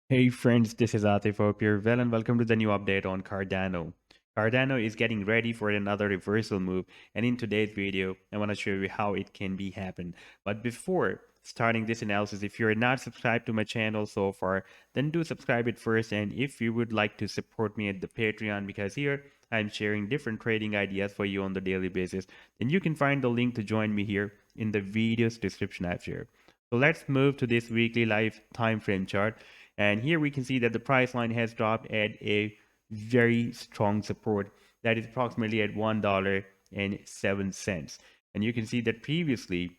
Hey friends, this is Atif. Hope you're well and welcome to the new update on Cardano. Cardano is getting ready for another reversal move, and in today's video, I want to show you how it can be happen. But before starting this analysis, if you're not subscribed to my channel so far, then do subscribe it first. And if you would like to support me at the Patreon, because here I'm sharing different trading ideas for you on the daily basis, then you can find the link to join me here in the video's description I've shared. So let's move to this weekly live time frame chart. And here we can see that the price line has dropped at a very strong support that is approximately at $1.07. And you can see that previously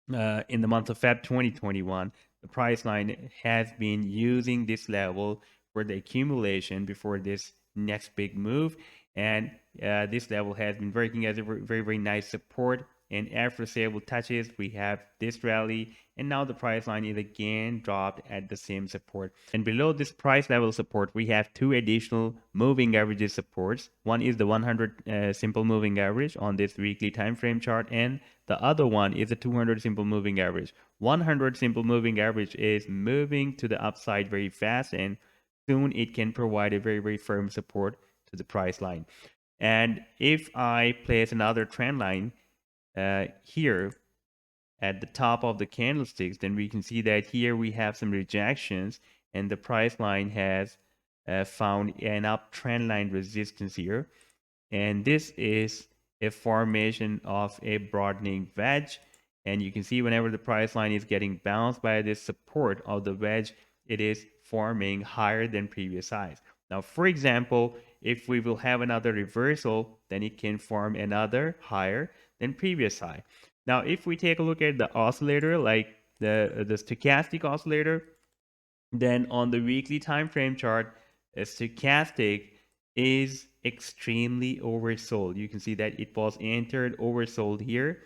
in the month of Feb 2021, the price line has been using this level for the accumulation before this next big move. And this level has been working as a very, very nice support. And after stable touches, we have this rally, and now the price line is again dropped at the same support. And below this price level support, we have two additional moving averages supports. One is the 100 simple moving average on this weekly time frame chart, and the other one is a 200 simple moving average. 100 simple moving average is moving to the upside very fast, and soon it can provide a very, very firm support to the price line. And if I place another trend line here at the top of the candlesticks, then we can see that here we have some rejections, and the price line has found an uptrend line resistance here. And this is a formation of a broadening wedge. And you can see whenever the price line is getting bounced by this support of the wedge, it is forming higher than previous highs. Now, for example, if we will have another reversal, then it can form another higher than previous high. Now, if we take a look at the oscillator, like the stochastic oscillator, then on the weekly time frame chart, a stochastic is extremely oversold. You can see that it was entered oversold here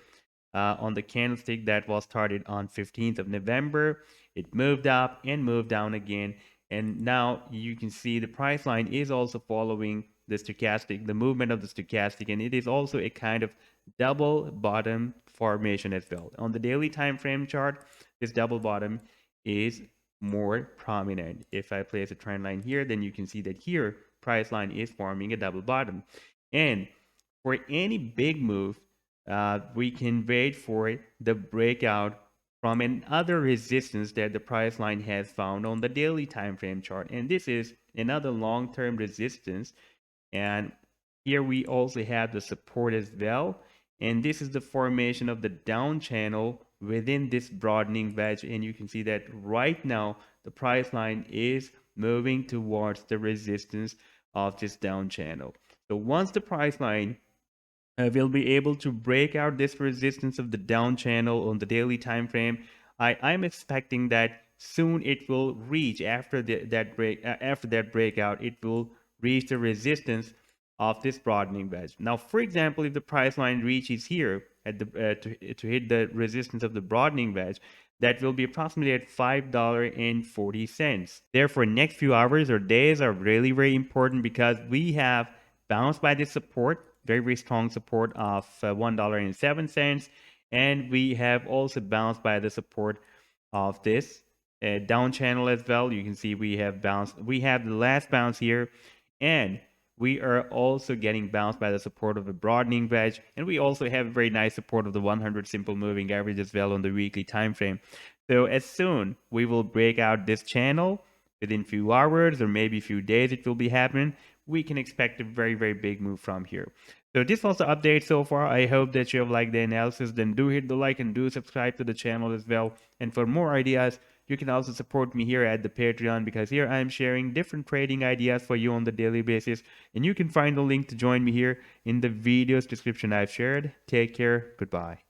on the candlestick that was started on 15th of November. It moved up and moved down again. And now you can see the price line is also following the stochastic, the movement of the stochastic, and it is also a kind of double bottom formation as well. On the daily time frame chart, this double bottom is more prominent. If I place a trend line here, then you can see that here price line is forming a double bottom. And for any big move, we can wait for the breakout from another resistance that the price line has found on the daily time frame chart. And this is another long-term resistance. And here we also have the support as well. And this is the formation of the down channel within this broadening wedge. And you can see that right now the price line is moving towards the resistance of this down channel. So once the price line will be able to break out this resistance of the down channel on the daily time frame, I'm expecting that soon it will reach after that breakout, it will reach the resistance of this broadening wedge. Now, for example, if the price line reaches here at the to hit the resistance of the broadening wedge, that will be approximately at $5.40. Therefore, next few hours or days are really, very important because we have bounced by this support, very, very strong support of $1.07. And we have also bounced by the support of this down channel as well. You can see we have bounced. We have the last bounce here, and we are also getting bounced by the support of a broadening wedge, and we also have a very nice support of the 100 simple moving average as well on the weekly time frame. So as soon we will break out this channel within few hours or maybe a few days, it will be happening. We can expect a very, very big move from here. So this was the update so far. I hope that you have liked the analysis. Then do hit the like and do subscribe to the channel as well. And for more ideas, you can also support me here at the Patreon, because here I am sharing different trading ideas for you on the daily basis. And you can find the link to join me here in the video's description I've shared. Take care. Goodbye.